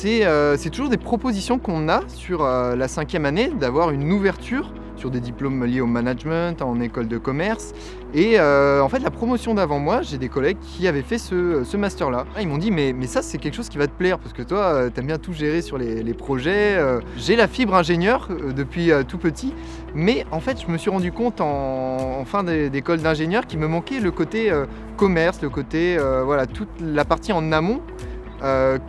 c'est toujours des propositions qu'on a sur la 5e année, d'avoir une ouverture sur des diplômes liés au management, en école de commerce. Et en fait, la promotion d'avant moi, j'ai des collègues qui avaient fait ce master-là. Ils m'ont dit, mais ça, c'est quelque chose qui va te plaire, parce que toi, t'aimes bien tout gérer sur les projets. J'ai la fibre ingénieur depuis tout petit, mais en fait, je me suis rendu compte en fin d'école d'ingénieur qu'il me manquait le côté commerce, le côté, voilà, toute la partie en amont,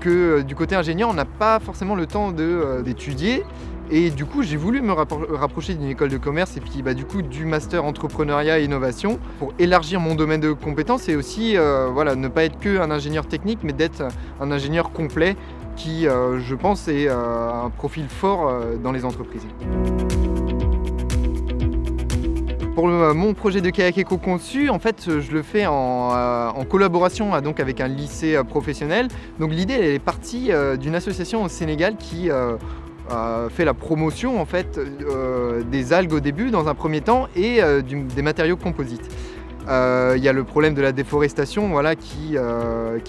que du côté ingénieur, on n'a pas forcément le temps d'étudier. Et du coup, j'ai voulu me rapprocher d'une école de commerce et puis du coup du master entrepreneuriat et innovation pour élargir mon domaine de compétences et aussi voilà, ne pas être qu'un ingénieur technique, mais d'être un ingénieur complet qui, je pense, est un profil fort dans les entreprises. Pour mon projet de kayak éco-conçu, en fait, je le fais en collaboration donc avec un lycée professionnel. Donc l'idée, elle est partie d'une association au Sénégal qui fait la promotion en fait, des algues au début dans un premier temps et des matériaux composites. Il y a le problème de la déforestation voilà, qui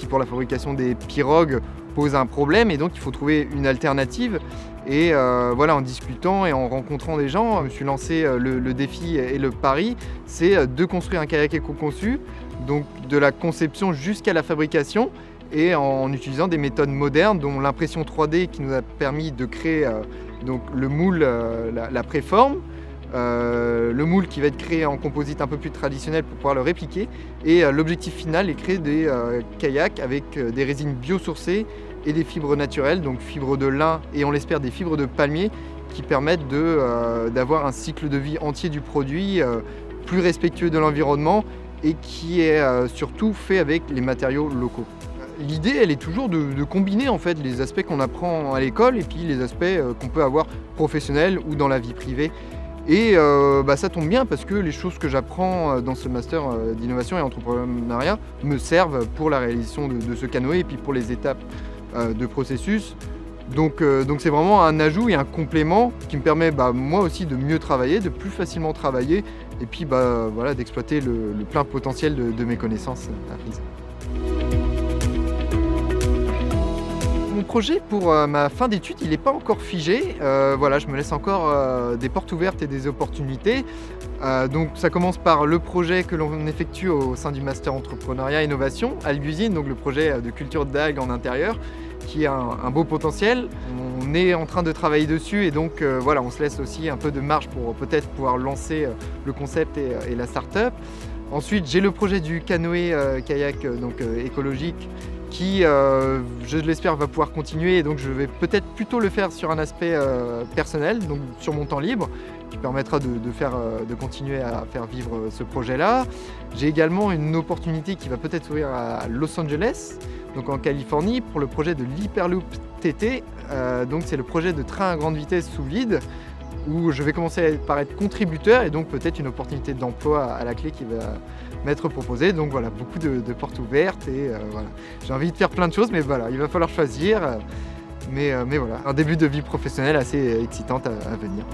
pour la fabrication des pirogues pose un problème et donc il faut trouver une alternative. Et voilà, en discutant et en rencontrant des gens, je me suis lancé le défi et le pari, c'est de construire un kayak éco-conçu, donc de la conception jusqu'à la fabrication, et en utilisant des méthodes modernes, dont l'impression 3D qui nous a permis de créer donc le moule, la préforme, le moule qui va être créé en composite un peu plus traditionnel pour pouvoir le répliquer, et l'objectif final est de créer des kayaks avec des résines biosourcées et des fibres naturelles, donc fibres de lin et on l'espère des fibres de palmier qui permettent d'avoir un cycle de vie entier du produit plus respectueux de l'environnement et qui est surtout fait avec les matériaux locaux. L'idée, elle est toujours de combiner en fait les aspects qu'on apprend à l'école et puis les aspects qu'on peut avoir professionnels ou dans la vie privée. Et ça tombe bien parce que les choses que j'apprends dans ce master d'innovation et entrepreneuriat me servent pour la réalisation de ce canoë et puis pour les étapes de processus. Donc c'est vraiment un ajout et un complément qui me permet moi aussi de mieux travailler, de plus facilement travailler et puis voilà, d'exploiter le plein potentiel de mes connaissances apprises. Mon projet pour ma fin d'études, il n'est pas encore figé. Voilà, je me laisse encore des portes ouvertes et des opportunités. Donc ça commence par le projet que l'on effectue au sein du Master Entrepreneuriat et Innovation, Algues-Usine, donc le projet de culture d'algues en intérieur, qui a un beau potentiel. On est en train de travailler dessus et donc voilà, on se laisse aussi un peu de marge pour peut-être pouvoir lancer le concept et la start-up. Ensuite, j'ai le projet du canoë-kayak écologique qui, je l'espère, va pouvoir continuer. Et donc, je vais peut-être plutôt le faire sur un aspect personnel, donc sur mon temps libre, qui permettra de continuer à faire vivre ce projet-là. J'ai également une opportunité qui va peut-être s'ouvrir à Los Angeles, donc en Californie, pour le projet de l'Hyperloop TT. Donc, c'est le projet de train à grande vitesse sous vide, où je vais commencer par être contributeur et donc peut-être une opportunité d'emploi à la clé qui va m'être proposée. Donc voilà, beaucoup de portes ouvertes et voilà. J'ai envie de faire plein de choses, mais voilà, il va falloir choisir. Mais voilà, un début de vie professionnelle assez excitante à venir.